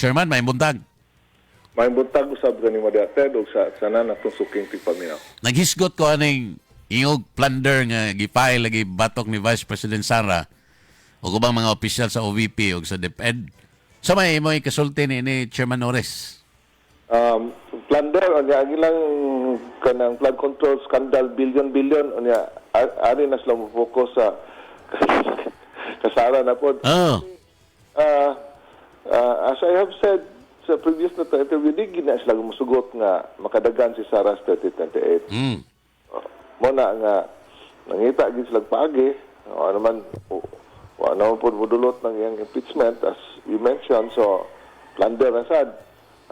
Chairman, may buntag. May buntag usab ni Madiated ug sa sana natong suking tigpaminaw. Naghisgot ko aning ingog plunder nga gipile lagi batok ni Vice President Sara o ubang mga opisyal sa OVP o sa DepEd. Sa may mo kasulti ni Chairman Norris. Plunder anya ilang kanang flood control scandal billion anya ari na sila mo focus sa kasara na pod. Oh. As I have said sa previous na interview, di gina sila musugot nga makadagan si Sara sa 2028. Mo na nga nangita gid sila paagi, o naman po modulot ng iyang impeachment as you mentioned, so plunder na sad.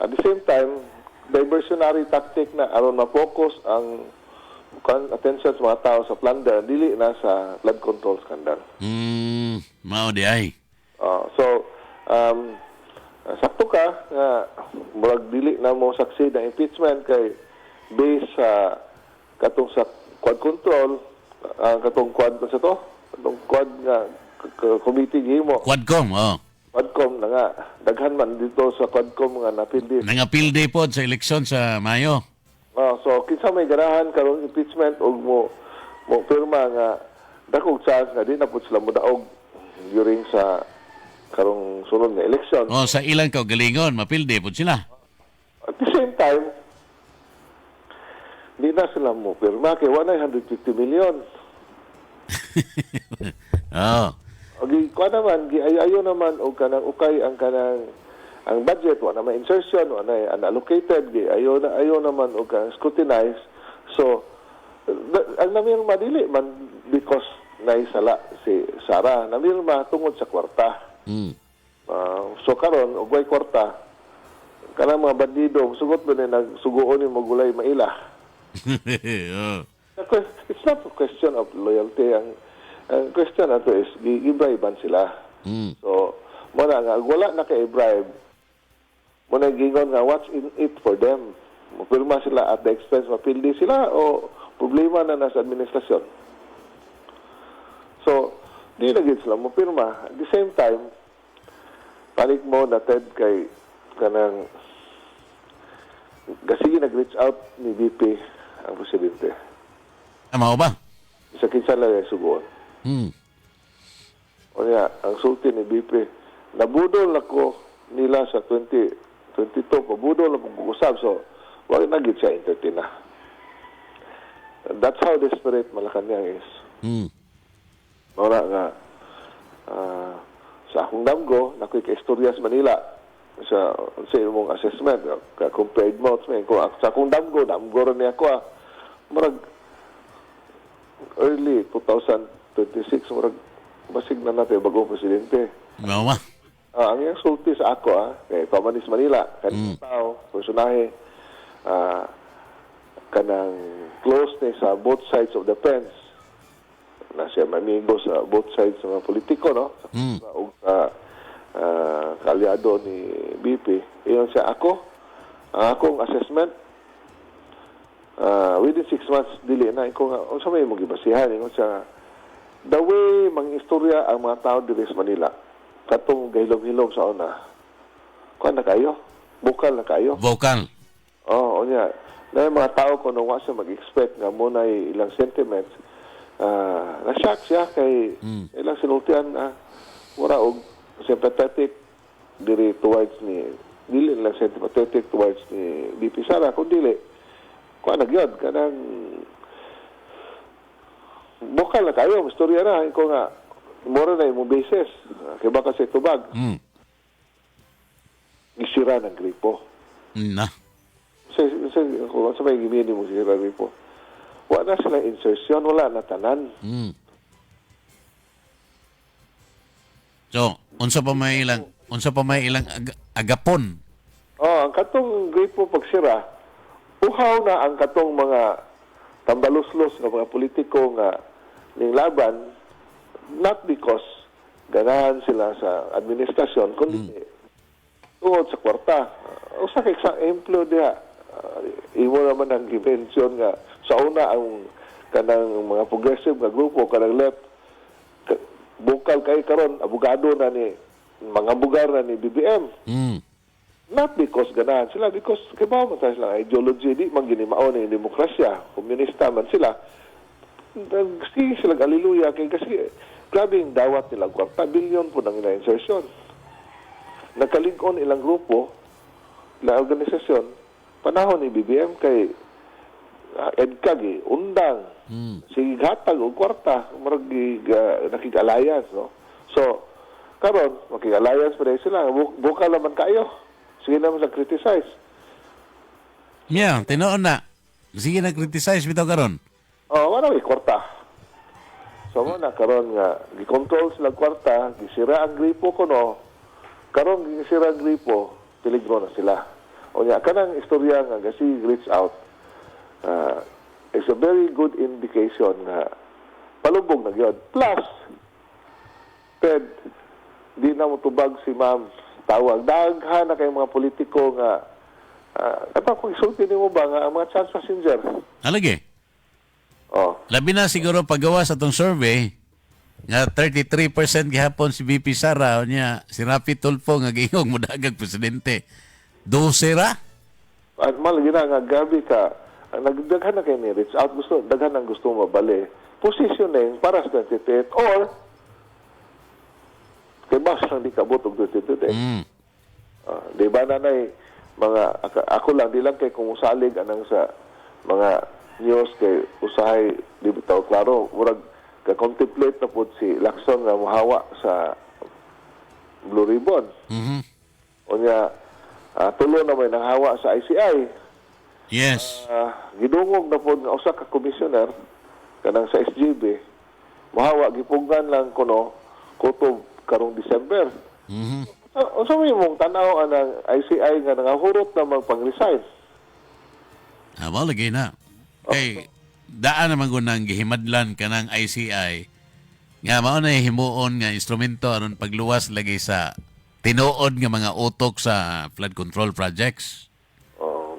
At the same time, diversionary tactic na aron ma-focus ang attention sa mga tao sa plunder, dili na sa flood control scandal. Mao di ay. Sakto ka nga murag dili na mo succeed ang impeachment kay based sa katong sa quad control, katong quad sa to, katong quad nga committee gihimo. Quadcom, oh. Quadcom na nga daghan man dito sa Quadcom nga napili. Nangapilde pod sa eleksyon sa Mayo. So kinsa may ganahan karong impeachment og mo pirma nga dakog chance nga di na pud sila modaog during sa karong sunod nga eleksyon. Oh, sa ilang kaugalingon, mapilde pod sila. At the same time, di na sila mo pirma kay 150 million. Oh. Okay, kuha naman, giayayo naman o kanang ukay ang kanang ang budget, wala naman insertion, wala na unallocated, ayaw naman o kanang scrutinize. So, ang namirang madili man because naisala si Sara, namirang tungod sa kwarta. So karon ugway kwarta, kanang mga bandido, sugot ba na nagsugoon yung magulay maila. It's not a question of loyalty. Ang question na to is, i-bribean sila. So, muna nga, wala na kay-bribe, muna gingon nga, what's in it for them? Mapirma sila at the expense, mapildi sila o problema na nasa administrasyon. So, di na gid sila mapirma. At the same time, panik mo na Ted kay kanang gasigi nag-reach out ni VP ang presidente. Mao ba? Sa kinsa lang suguon. O niya, ang sulti ni BP, nabudol ako nila sa 2022, pabudol ako mag-usap, so wala na gid siya entertain na. That's how desperate Malacanang is. Mura nga, sa akong damgo, nakoy ka-istorya sa Manila, sa imong assessment, compared mo, sa akong damgo rin niya ako, marag early 2026, marag basig na natin bagong presidente. Mao ba? Ang iyang sulti sa ako, kay Pamanis Manila, kanang tao, personahe, kanang close ni sa both sides of the fence. Na siya mamigo sa both sides ng mga politiko, no? Kalyado ni BP. Iyon siya ako. Ang akong assessment, within 6 months, dili na. Ikaw nga, sa may mong ibasihan, ingon siya, the way mga istorya ang mga tao dito sa Manila, katong gahilom-hilom sa una, kuha na kayo? Bukal na kayo? Vocal. O niya. Na yung mga tao ko nung wasa mag-expect nga muna ilang sentiments, na-shock siya kay ilang sinultian na mura og sympathetic diri towards ni dili lang sympathetic towards ni BP Sara kung dili kuha nagyod kanang bukal na kayo istorya na ko nga mura na imong basis kay baka sa tubag isira ng gripo Na. sa may gimini mo sira gripo wala na sila insertion, wala na tanan. So, unsa pa may ilang agapon. Ang katong gripo pagsira, uhaw na ang katong mga tambaluslos ng mga politiko nga ning laban, not because ganahan sila sa administrasyon, kundi tungod sa kwarta. Usa kay sa emplo diha, imo naman ang gimension nga sa una ang kanang mga progressive nga grupo kanang left bukal kay karon abogado na ni mga bugar na ni BBM Not because ganahan sila, because kibaw man tayo silang ideology, di man ginimao ni demokrasya, komunista man sila. Sige sila aliluya, kay kasi grabe yung dawat nila, 40 billion po nang ina-insertion. Nagkalig-on ilang grupo, ilang organisasyon, panahon ni BBM kay EDCAG, undang, sige hatag o kwarta, marag nakig-alliance, no? So, karon makig-alliance pa rin sila, buka naman kayo. Sige naman sa criticize. Yeah, tinuon na. Sige na-criticize bitaw karon. Wala may kwarta. So, na karon nga, gikontrol sila kwarta, gisira ang gripo ko, no? Karon gisira ang gripo, peligro na sila. O niya, kanang istorya nga, kasi reach out, is a very good indication na palubog na yun. Plus, Ted, di na mo tubag si ma'am tawag. Daghan na kayong mga politiko nga kung isulti mo ba nga ang mga chance passenger. Alagi. Oh. Labi na siguro paggawa sa tong survey nga 33% gihapon si VP Sara o niya si Rafi Tulfo nga giingog mo dagag presidente. 12 ra? At malagi na nga gabi ka nagdaghan na kayo ni reach out daghan ang gusto mabali. Positioning para sa 28 or kay bas lang di kabot og 28. Di ba nanay mga ako lang di lang kay kumusalig anang sa mga news kay usahay di bitaw klaro murag ka contemplate na pud si Lacson nga mohawa sa Blue Ribbon. Unya tulo na may nanghawa sa ICI. Yes. Gidungog na pud nga usa ka commissioner kanang sa SGB mohawa gipugnan lang kuno kutob karong December. So may mong tanaw ang ICI nga nangahurot na magpang-resign. Lagi na. Kay daan naman ko nang gihimadlan ka ng ICI nga mao na himuon nga instrumento aron pagluwas lagi sa tinuod nga mga utok sa flood control projects.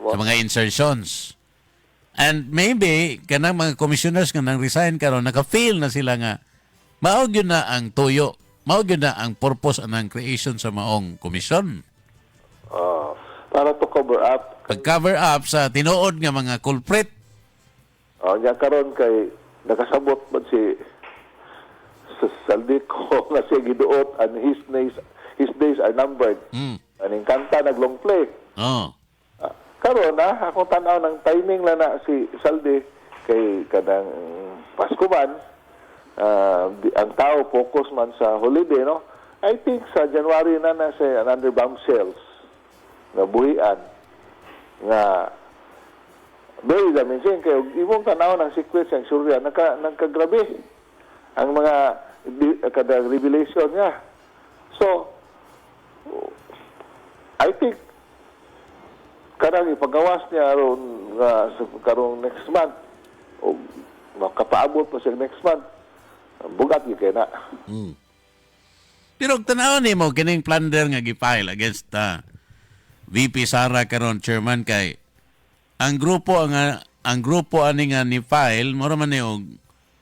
Sa mga insertions. And maybe kanang mga commissioners nga nang resign karon naka-feel na sila nga mao gyud na ang tuyo. Mao gyud na ang purpose anang creation sa maong komisyon. Para to cover up. Pag-cover up sa tinuod nga mga culprit. Nya karon kay nakasabot man si Saldico nga siya giduot and his days are numbered. Aning kanta nag-long play. Karon akong tanaw ng timing lang na si Saldi kay kanang Pasko man. Ang tao focus man sa holiday, no? I think sa January na sa another bombshells na buhian nga very damaging kayo. Ibong tanaw ng secrets ang surya nagkagrabe ang mga kada revelation niya. So I think karang ipagawas niya aron karong next month o makapaabot pa siya next month bugat yung kaya na. Pero tanaw ni mo kining plunder nga gifile against VP Sara karon chairman kay ang grupo ani nga ni file mura man ni og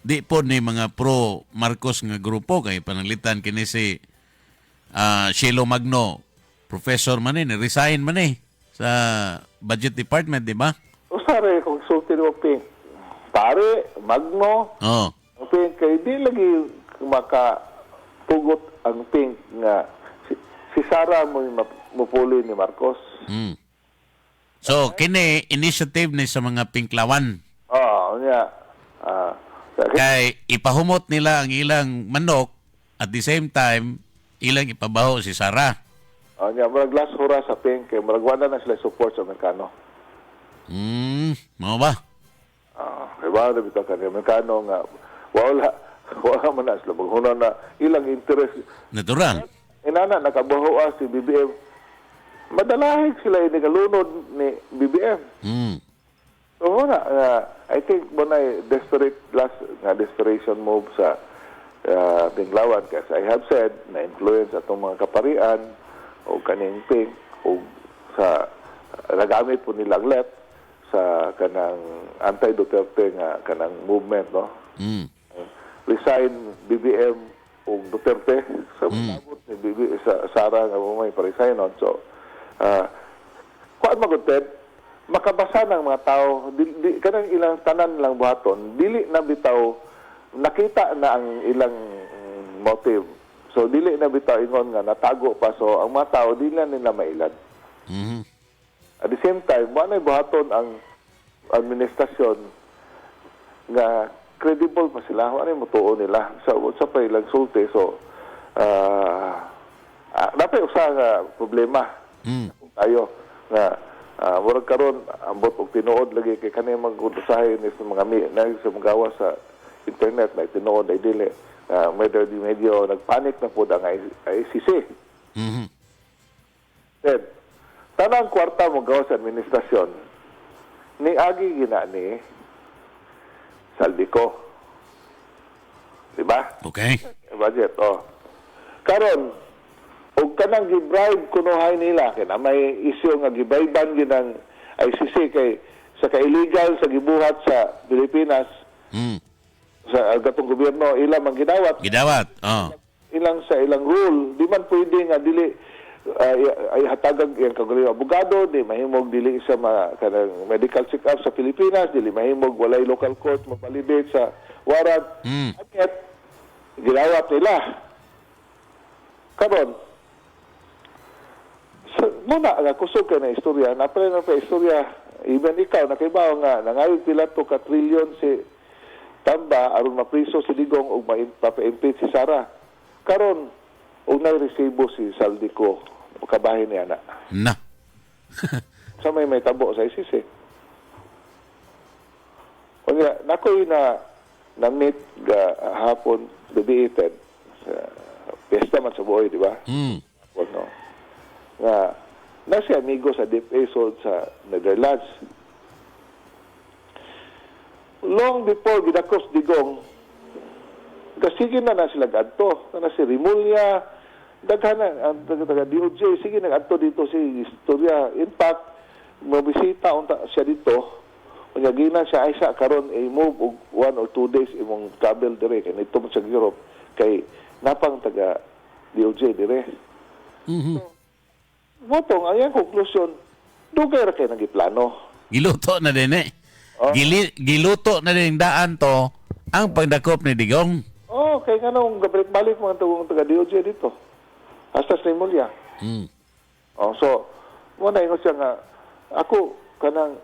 di po ni mga pro Marcos nga grupo kay pananglitan kini si Shelo Magno professor man ni resign man sa budget department, di ba? Usare kung sulti mo pink pare Magno ang pink kay di lagi makatugot ang pink nga si Sara mo mupuli ni Marcos. So kini initiative ni sa mga pinklawan. Kay ipahumot nila ang ilang manok at the same time ilang ipabaho si Sara. Marag last hura sa pink kay marag wala na sila support sa Amerikano. Mao ba? Kay ba na bitaw kanila Amerikano nga wala man na sila maghuna na ilang interest. Natural. Inana nakabaho si BBM. Madalahig sila ini kalunod ni BBM. So I think bunay desperation move sa Binglawan kasi I have said na influence atong mga kaparian o kaning pink o sa nagamit po nilang let sa kanang anti-Duterte nga kanang movement, no? Resign BBM o Duterte sa mabot ni Sara nga may pa-resign on. So kuan maguted, makabasa ng mga tao, kanang ilang tanan lang buhaton, dili na bitaw, nakita na ang ilang motive. So, dili na bitaw ingon nga, natago pa. So, ang mga tao, dili na nila mailad. Mhm. At the same time, mo na buhaton ang administrasyon nga credible pa sila. Ano yung mutuo nila sa pa ilang sulti. So, dapat usa nga problema tayo nga murag karon ambot og tinuod lagi kay kanay mag-usahay ni sa mga sa magawa sa internet na tinuod ay dili medyo nagpanik na po ang ICC. Mhm. Then, tanang kwarta mo gawa sa administrasyon, ni agi gina ni Saldico. Diba? Okay. Budget, Karon, og kanang gibribe kunuhay nila, kaya may issue nga gibribean ginang ICC kay sa ka-illegal sa gibuhat sa Pilipinas, sa gatong gobyerno, ilang ang ginawat. Gidawat. Ilang sa ilang rule, di man pwede nga dili ay hatagag yung kagulay abogado, di mahimog dili sa kanang medical check-up sa Pilipinas, dili mahimog walay local court mag-validate sa warrant. At ginawat nila. Karon, muna nga kusog ka na istorya, na pa istorya, even ikaw, nakaibaw nga, nangayog pila to ka trilyon si Tamba, aron mapriso si Digong o mapapa-impeach si Sara. Karon, o na-resibo si Saldico, kabahin niya na. Na. Sa may tabo sa ICC. O nga, nakoy na-meet hapon, debated, sa pesta man sa buhay, di ba? No? Nga, nasi amigo sa DFA sold sa Netherlands. Long before gidakos Digong, sige na sila gadto. Na si Rimulya, daghan ang taga DOJ, sige nag-adto dito si istorya. In fact, mabisita unta siya dito. Kanya gina siya ay sa karon i-move og 1 or 2 days imong travel dire kay nito sa Europe kay napang taga DOJ dire. Motong ang iyang konklusyon, dugay ra kay nagiplano. Giluto na din giluto na din daan to ang pagdakop ni Digong. Kay nga nung balik mga tawang taga DOJ dito. Hasta sa Rimulya. So, muna ingon siya nga, ako, kanang,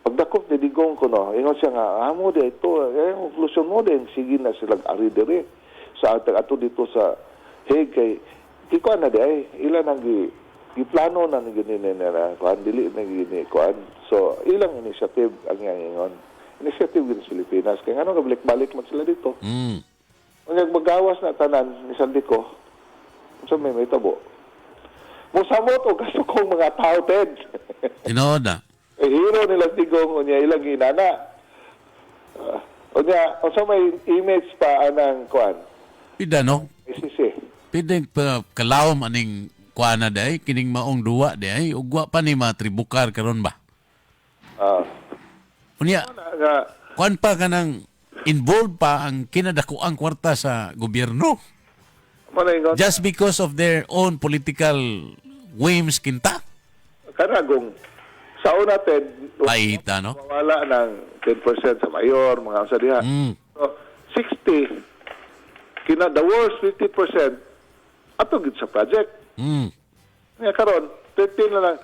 pagdakop ni Digong ko, ingon siya nga, mo de, ito, konklusyon mo din, sige na silang ari dire. Sa ato dito sa Hague, kay, di ko na di, ilan ang giplano na gini na kuan dili na gini kuan. So ilang initiative ang ingon. Initiative din sa Pilipinas kay ngano balik-balik man sila dito. Unya magawas na tanan ni Saldico. So may tabo. Mosamot og gusto kong mga tao Ted. Tinood na. Hero nila Digong unya ilang ginana. Unya so may image pa anang kuan. Pida no? ICC. Pideng kalawom aning kuana day kining maong duwa day ugwa pa ni matribukar karon ba? Unya. Kuan pa kanang involved pa ang kinadakuang kwarta sa gobyerno. Just because of their own political whims kinta. Kanagong sa una Ted, Paita, no? wala ng 10% sa mayor, mga usa diha. So 60 the worst 50% ato gid sa project. Nga karon 13 na lang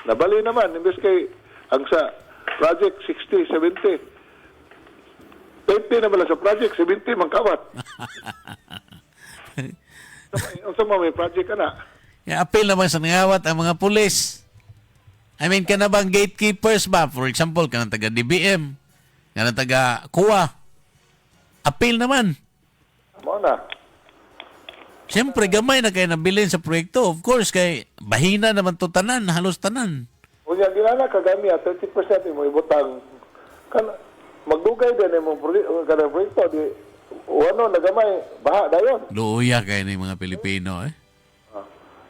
nabali naman imbes kay ang sa project 60 70 20 na bala sa project 70 man kawat. So may project kana. Apil naman sa nangawat ang mga pulis. I mean, kana bang gatekeepers ba? For example, kanang taga DBM, kanang taga KUA. Apil naman. Mo na. Siyempre, gamay na kayo nabilin sa proyekto. Of course, kay bahina naman to tanan, halos tanan. Unya ginana kagami 30% mo ibutang kan magdugay din mo kada proyekto di ano nagamay baha dayon. Luya kayo ng mga Pilipino, eh.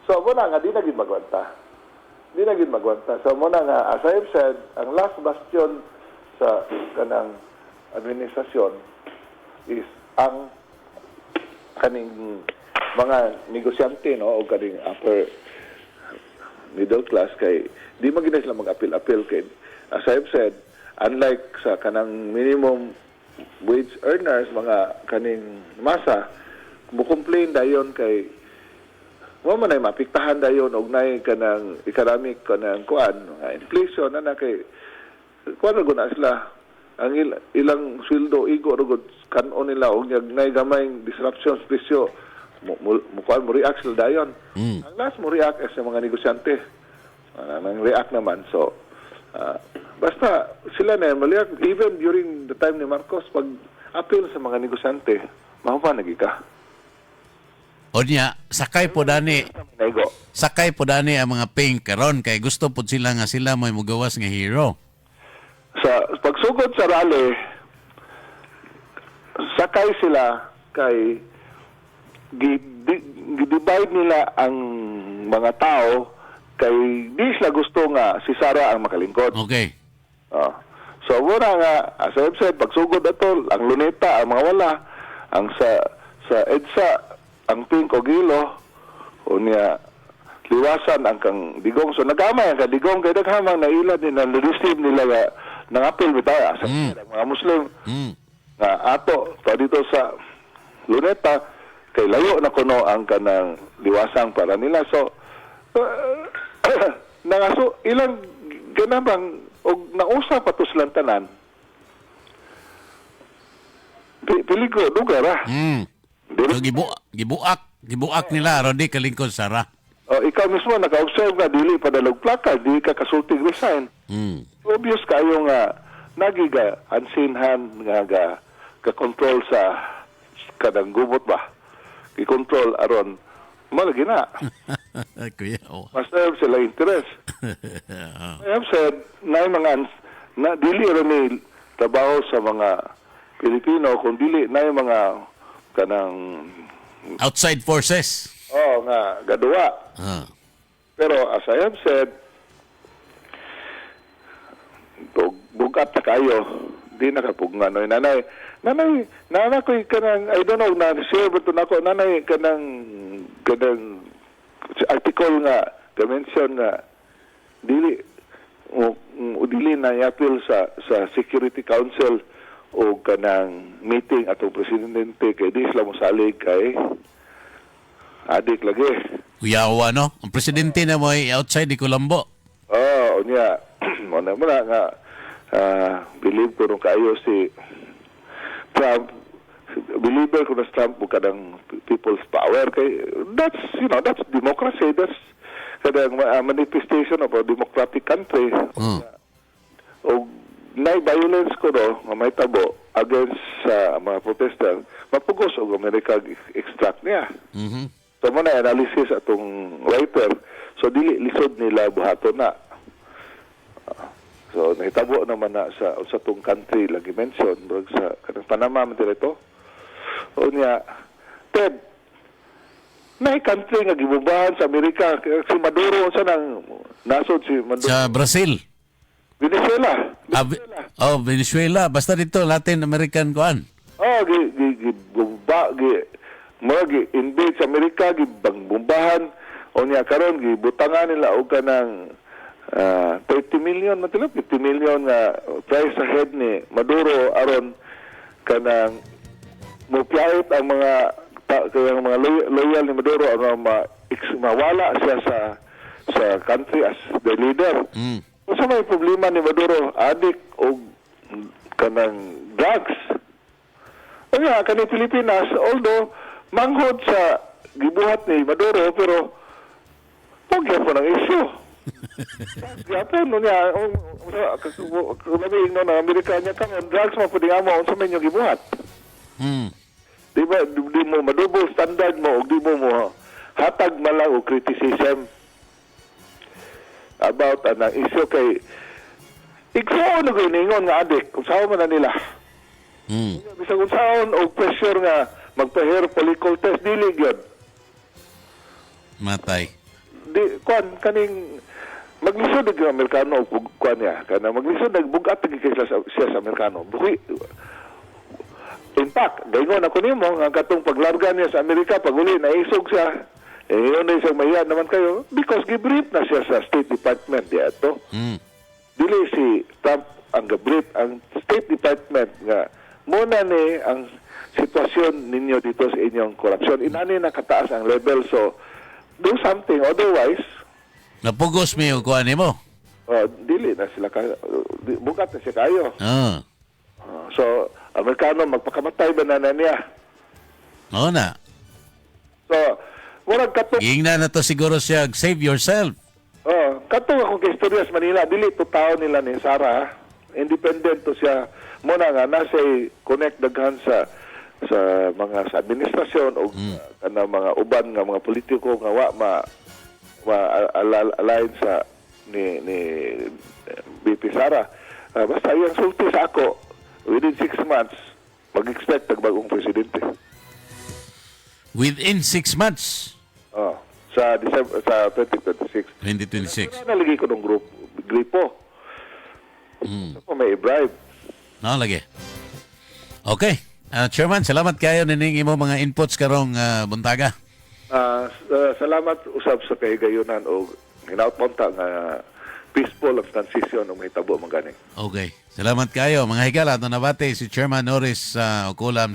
So mo na nga di na gid magwanta. Di na gid magwanta. So mo na nga as I've said, ang last bastion sa kanang administrasyon is ang kaning mga negosyante no o kaning upper middle class kay di magina sila mag-appeal kay as I've said, unlike sa kanang minimum wage earners, mga kaning masa, mo-complain dayon kay mo man ay mapiktahan dayon og nay kanang economic kanang kuan, inflation na kay kuan ra na sila ang ilang sweldo igo ra gud kanon nila og nay gamay disruption sa presyo mo kuan mo react sila dayon. Ang last mo react sa mga negosyante. Nang react naman so basta sila na maliak even during the time ni Marcos pag appeal sa mga negosyante mahuman lagi ka. O niya, sakay po dani ang mga pink karon kay gusto po sila nga sila may mugawas nga hero. Sa pagsugod sa rally, sakay sila kay divide nila ang mga tao kay di sila gusto nga si Sara ang makalingkod. Okay. So muna nga, as I've said, pagsugod ato, ang luneta, ang mga wala, ang sa EDSA, ang pink o gilo, o niya, liwasan ang kang digong. So nagamay ang kadigong, kaya naghamang nailad nila, na-receive nila nga, nang-appeal bitaw, as ang mga Muslim, nga ato, pa dito sa luneta, kay layo na kuno ang kanang liwasang para nila. So, nangaso, ilang ganabang, o nausa pa to silang tanan, piligro, dugar So, gibuak nila aron di kalingkod Sara. Ikaw mismo naka-observe nga dili padalog plaka, di ka kasulting resign. Obvious kayo nga nagiga ansinhan nga ka-control sa kadang gubot ba. I-control aron malagi na. Kuya. Master sila interest. I have said na mga na dili ron ni trabaho sa mga Pilipino kung dili na yung mga kanang Outside forces. nga gadwa. Pero as I have said, bugat na kayo, di nakapugnan. Nanay ko'y kanang, I don't know, na-share ba ito na ako, nanay kanang article nga, dimension nga, dili na i-appeal sa Security Council o kanang meeting atong presidente kay di sila mosalig kay adik lagi. Kuyawa, no? Ang presidente na mo ay outside di Colombo. Unya. Muna nga, believe ko nung kayo si Trump, believer ko na si Trump kadang people's power. Kay, that's democracy. That's kadang manifestation of a democratic country. O violence ko may tabo against sa mga protester, mapugos o Amerika extract niya. So muna analysis atong writer. So dili lisod nila buhaton na. So nahitabo naman na sa tong country lagi mention sa kanang Panama man dito. O niya Ted may country nga gibubahan sa Amerika si Maduro sa nang nasod si Maduro Sa Brazil. Venezuela. Venezuela. Basta dito, Latin American kuan. Invade sa Amerika, gibangbombahan. O niya karon gibutangan nila og kanang 30 million, matilap 50 million nga price ahead ni Maduro aron kanang mupiyait ang mga loyal ni Maduro ang mawala siya sa country as the leader. Sa may problema ni Maduro, addict o kanang drugs. O nga, kanang Pilipinas, although manghod sa gibuhat ni Maduro, pero pagyan po ng issue. Pagyan po niya, kumabing ng Amerika niya kang drugs mo, pwede nga mo, sa may nyo gibuhat. Di ba, di mo madouble standard mo, o di mo hatag malang o criticism about ang issue kay igsoon na ningon nga adik kung saan man na nila. Bisa kung saan o pressure nga magpa-hair follicle test dili gyud. Matay. Di kaning maglisod ang Amerikano og kuan niya kana maglisod nagbugat siya sa Amerikano. In fact, gaingon ako nimo nga katong paglarga niya sa Amerika paguli na isog siya yun na isang mahiya naman kayo because gibrief na siya sa State Department di ato. Dili si Trump ang gabrief ang State Department nga muna ni ang sitwasyon ninyo dito sa inyong korupsyon. Inani nakataas ang level so do something otherwise Napugos mi og kuan nimo. dili na sila bukat na siya kayo. Ah. So Amerikano magpakamatay ba na niya? Mao na. So murag kato Ingna na to siguro siya save yourself. kato ako kay istorya sa Manila dili to tao nila ni Sara independent to siya muna nga nasa connect daghan sa mga sa administrasyon o kanang mga uban nga mga politiko nga wa align sa ni BP Sara. Basta yung sulti sa ako within 6 months mag-expect tagbagong presidente. Within 6 months. Sa December sa 2026. 2026. Nalagay ko ng gripo. So, may bribe. No, lagi. Okay. Chairman, salamat kayo nining imo mga inputs karong buntaga. Salamat usab sa kahigayunan o hinaut-monta nga peaceful ang transition ng mahitabo mga ganing. Okay. Salamat kayo. Mga higala, ito nabate si Chairman Norris Okulam